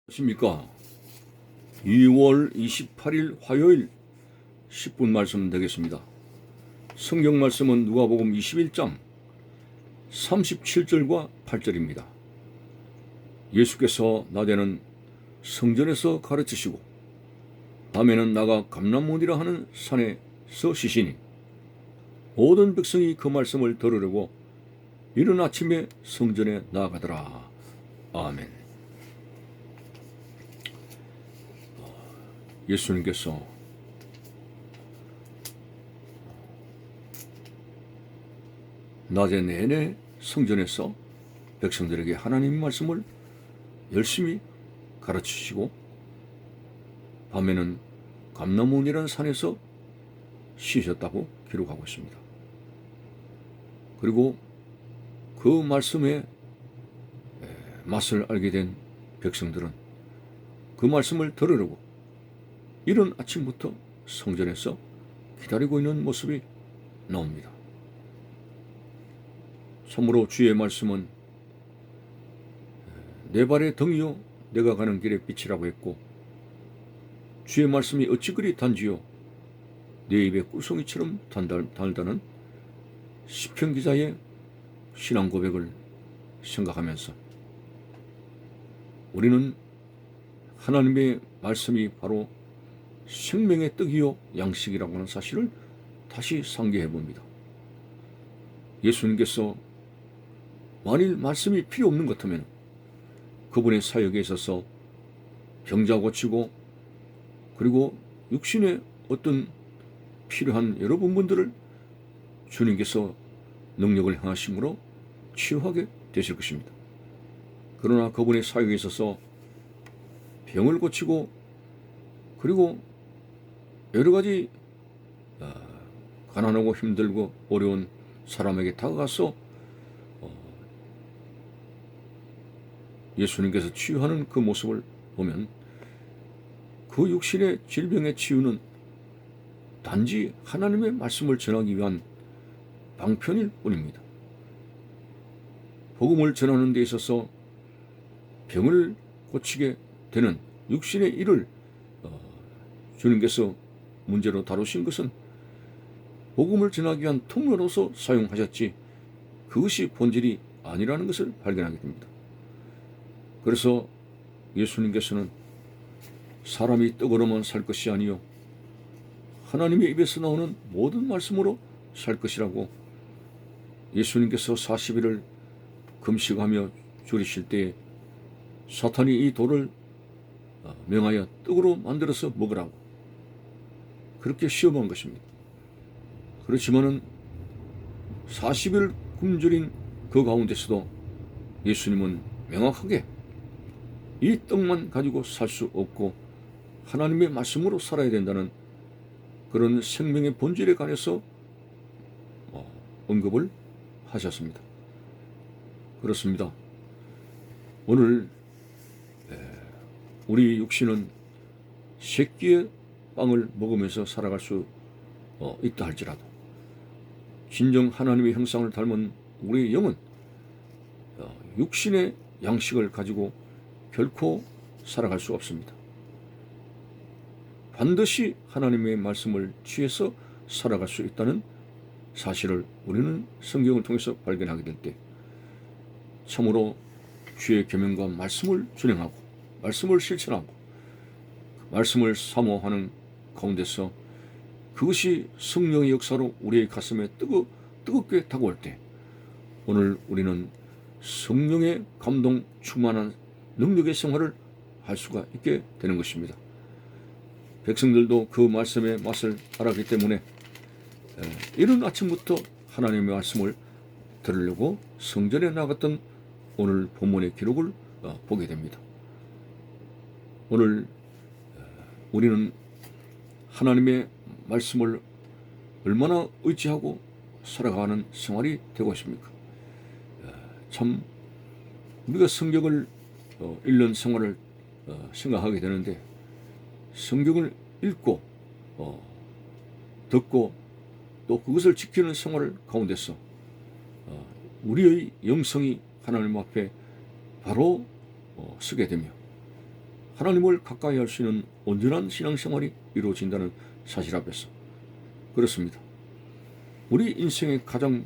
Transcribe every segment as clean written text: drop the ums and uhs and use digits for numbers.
안녕하십니까. 2월 28일 화요일 10분 말씀 되겠습니다. 성경 말씀은 누가복음 21장 37절과 8절입니다. 예수께서 낮에는 성전에서 가르치시고 밤에는 나가 감람원이라 하는 산에서 쉬시니 모든 백성이 그 말씀을 들으려고 이른 아침에 성전에 나아가더라. 아멘. 예수님께서 낮에 내내 성전에서 백성들에게 하나님의 말씀을 열심히 가르치시고 밤에는 감람원이라는 산에서 쉬셨다고 기록하고 있습니다. 그리고 그 말씀의 맛을 알게 된 백성들은 그 말씀을 들으려고 이른 아침부터 성전에서 기다리고 있는 모습이 나옵니다. 참으로 주의 말씀은 내 발의 등이요 내가 가는 길의 빛이라고 했고, 주의 말씀이 어찌 그리 단지요 내 입에 꿀송이처럼 달다는 시편 기자의 신앙 고백을 생각하면서 우리는 하나님의 말씀이 바로 생명의 떡이요 양식이라고 하는 사실을 다시 상기해 봅니다. 예수님께서 만일 말씀이 필요 없는 것 같으면 그분의 사역에 있어서 병자 고치고 그리고 육신의 어떤 필요한 여러 부분들을 주님께서 능력을 행하심으로 치유하게 되실 것입니다. 그러나 그분의 사역에 있어서 병을 고치고 그리고 여러 가지 가난하고 힘들고 어려운 사람에게 다가가서 예수님께서 치유하는 그 모습을 보면 그 육신의 질병의 치유는 단지 하나님의 말씀을 전하기 위한 방편일 뿐입니다. 복음을 전하는 데 있어서 병을 고치게 되는 육신의 일을 주님께서 문제로 다루신 것은 복음을 전하기 위한 통로로서 사용하셨지 그것이 본질이 아니라는 것을 발견하게 됩니다. 그래서 예수님께서는 사람이 떡으로만 살 것이 아니요 하나님의 입에서 나오는 모든 말씀으로 살 것이라고 예수님께서 40일을 금식하며 줄이실 때에 사탄이 이 돌을 명하여 떡으로 만들어서 먹으라고 그렇게 시험한 것입니다. 그렇지만은 40일 굶주린 그 가운데서도 예수님은 명확하게 이 떡만 가지고 살 수 없고 하나님의 말씀으로 살아야 된다는 그런 생명의 본질에 관해서 언급을 하셨습니다. 그렇습니다. 오늘 우리 육신은 새끼의 빵을 먹으면서 살아갈 수 있다 할지라도 진정 하나님의 형상을 닮은 우리의 영은 육신의 양식을 가지고 결코 살아갈 수 없습니다. 반드시 하나님의 말씀을 취해서 살아갈 수 있다는 사실을 우리는 성경을 통해서 발견하게 될 때 참으로 주의 계명과 말씀을 준행하고 말씀을 실천하고 말씀을 사모하는 가운데서 그것이 성령의 역사로 우리의 가슴에 뜨겁게 다가올 때 오늘 우리는 성령의 감동 충만한 능력의 생활을 할 수가 있게 되는 것입니다. 백성들도 그 말씀의 맛을 알았기 때문에 이른 아침부터 하나님의 말씀을 들으려고 성전에 나갔던 오늘 본문의 기록을 보게 됩니다. 오늘 우리는 하나님의 말씀을 얼마나 의지하고 살아가는 생활이 되고 있습니까? 참 우리가 성경을 읽는 생활을 생각하게 되는데 성경을 읽고 듣고 또 그것을 지키는 생활 가운데서 우리의 영성이 하나님 앞에 바로 서게 되며 하나님을 가까이 할 수 있는 온전한 신앙생활이 이루어진다는 사실 앞에서 그렇습니다. 우리 인생의 가장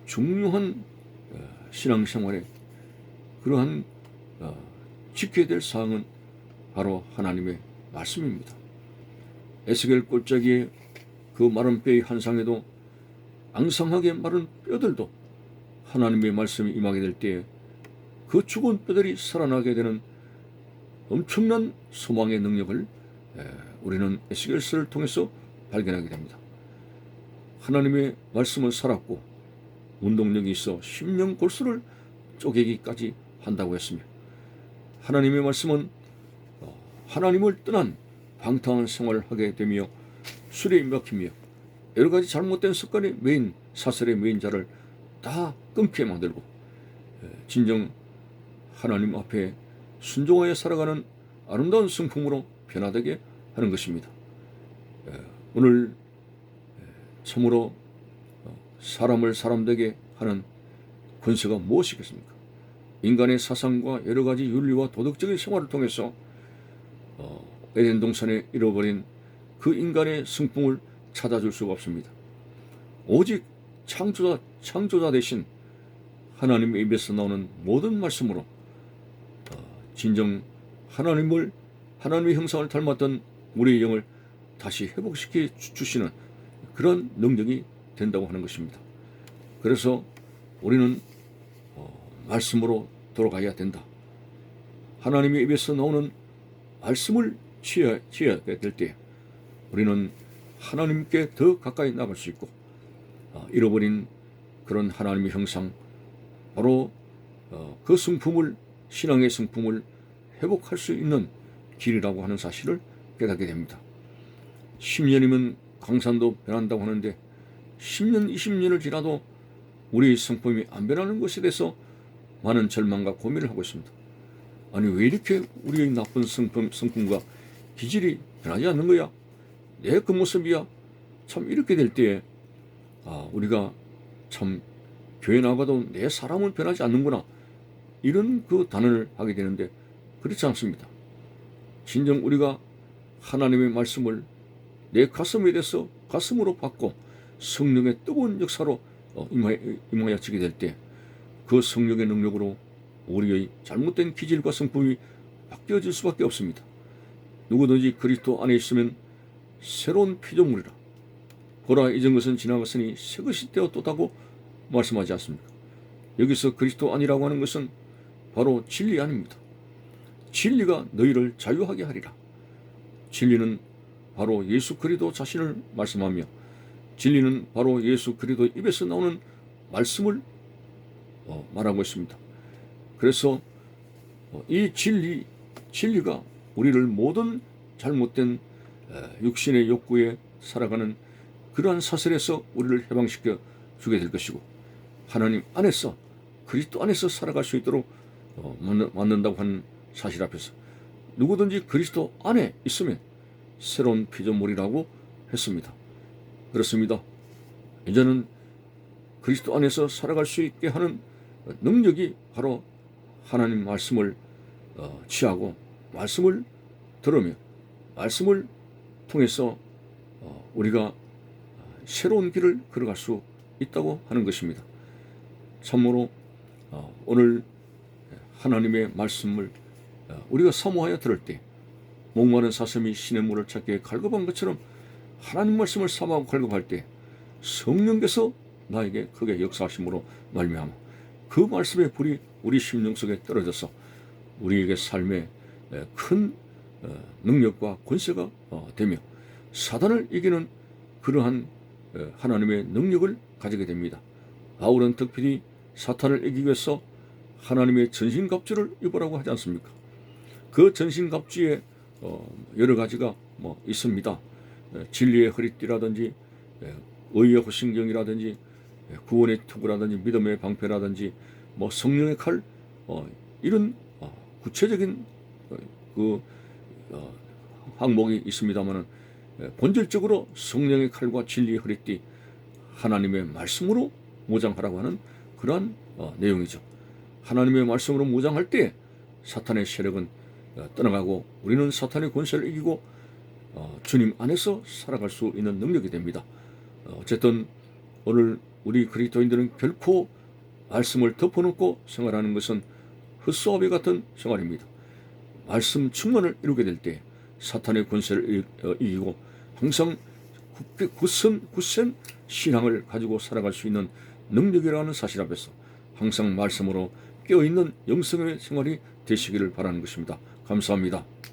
중요한 신앙생활에 그러한 지켜야 될 사항은 바로 하나님의 말씀입니다. 에스겔 골짜기에 그 마른 뼈의 한상에도 앙상하게 마른 뼈들도 하나님의 말씀이 임하게 될 때에 그 죽은 뼈들이 살아나게 되는 엄청난 소망의 능력을 우리는 에스겔서를 통해서 발견하게 됩니다. 하나님의 말씀은 살았고 운동력이 있어 심령 골수를 쪼개기까지 한다고 했으며 하나님의 말씀은 하나님을 떠난 방탕한 생활을 하게 되며 술에 먹히며 여러 가지 잘못된 습관에 매인 사슬에 매인 자를 다 끊게 만들고 진정 하나님 앞에 순종하여 살아가는 아름다운 성품으로 변화되게 하는 것입니다. 오늘 참으로 사람을 사람되게 하는 권세가 무엇이겠습니까? 인간의 사상과 여러 가지 윤리와 도덕적인 생활을 통해서 에덴 동산에 잃어버린 그 인간의 성품을 찾아줄 수가 없습니다. 오직 창조자 대신 하나님의 입에서 나오는 모든 말씀으로 진정 하나님의 형상을 닮았던 우리의 영을 다시 회복시켜 주시는 그런 능력이 된다고 하는 것입니다. 그래서 우리는 말씀으로 돌아가야 된다. 하나님의 입에서 나오는 말씀을 취해야 될 때 우리는 하나님께 더 가까이 나갈 수 있고 잃어버린 그런 하나님의 형상 바로 그 성품을 신앙의 성품을 회복할 수 있는 길이라고 하는 사실을 깨닫게 됩니다. 10년이면 강산도 변한다고 하는데 10년, 20년을 지나도 우리의 성품이 안 변하는 것에 대해서 많은 절망과 고민을 하고 있습니다. 아니 왜 이렇게 우리의 나쁜 성품과 기질이 변하지 않는 거야? 내 그 모습이야? 참 이렇게 될 때에 우리가 참 교회 나가도 내 사람은 변하지 않는구나 이런 그 단언을 하게 되는데 그렇지 않습니다. 진정 우리가 하나님의 말씀을 내 가슴에 대해서 가슴으로 받고 성령의 뜨거운 역사로 임하여지게 될 때 그 성령의 능력으로 우리의 잘못된 기질과 성품이 바뀌어질 수밖에 없습니다. 누구든지 그리스도 안에 있으면 새로운 피조물이라. 보라 이전 것은 지나갔으니 새 것이 되었도다고 말씀하지 않습니까? 여기서 그리스도 안이라고 하는 것은 바로 진리 안입니다. 진리가 너희를 자유하게 하리라. 진리는 바로 예수 그리스도 자신을 말씀하며 진리는 바로 예수 그리스도 입에서 나오는 말씀을 말하고 있습니다. 그래서 이 진리가 우리를 모든 잘못된 육신의 욕구에 살아가는 그러한 사슬에서 우리를 해방시켜 주게 될 것이고 하나님 안에서 그리스도 안에서 살아갈 수 있도록 만든다고 하는 사실 앞에서 누구든지 그리스도 안에 있으면 새로운 피조물이라고 했습니다. 그렇습니다. 이제는 그리스도 안에서 살아갈 수 있게 하는 능력이 바로 하나님 말씀을 취하고 말씀을 들으며 말씀을 통해서 우리가 새로운 길을 걸어갈 수 있다고 하는 것입니다. 참으로 오늘 하나님의 말씀을 우리가 사모하여 들을 때 목마른 사슴이 신의 물을 찾기에 갈급한 것처럼 하나님 말씀을 사모하고 갈급할 때 성령께서 나에게 크게 역사하심으로 말미암아 그 말씀의 불이 우리 심령 속에 떨어져서 우리에게 삶에 큰 능력과 권세가 되며 사단을 이기는 그러한 하나님의 능력을 가지게 됩니다. 바울은 특별히 사탄을 이기기 위해서 하나님의 전신갑주를 입으라고 하지 않습니까? 그 전신갑주에 여러 가지가 있습니다. 진리의 허리띠라든지 의의 호신경이라든지 구원의 투구라든지 믿음의 방패라든지 성령의 칼 이런 구체적인 그 항목이 있습니다만은 본질적으로 성령의 칼과 진리의 허리띠 하나님의 말씀으로 무장하라고 하는 그러한 내용이죠. 하나님의 말씀으로 무장할 때 사탄의 세력은 떠나가고 우리는 사탄의 권세를 이기고 주님 안에서 살아갈 수 있는 능력이 됩니다. 어쨌든 오늘 우리 그리스도인들은 결코 말씀을 덮어놓고 생활하는 것은 헛수아비 같은 생활입니다. 말씀 충만을 이루게 될 때 사탄의 권세를 이기고 항상 굳센 신앙을 가지고 살아갈 수 있는 능력이라는 사실 앞에서 항상 말씀으로 깨어있는 영성의 생활이 되시기를 바라는 것입니다. 감사합니다.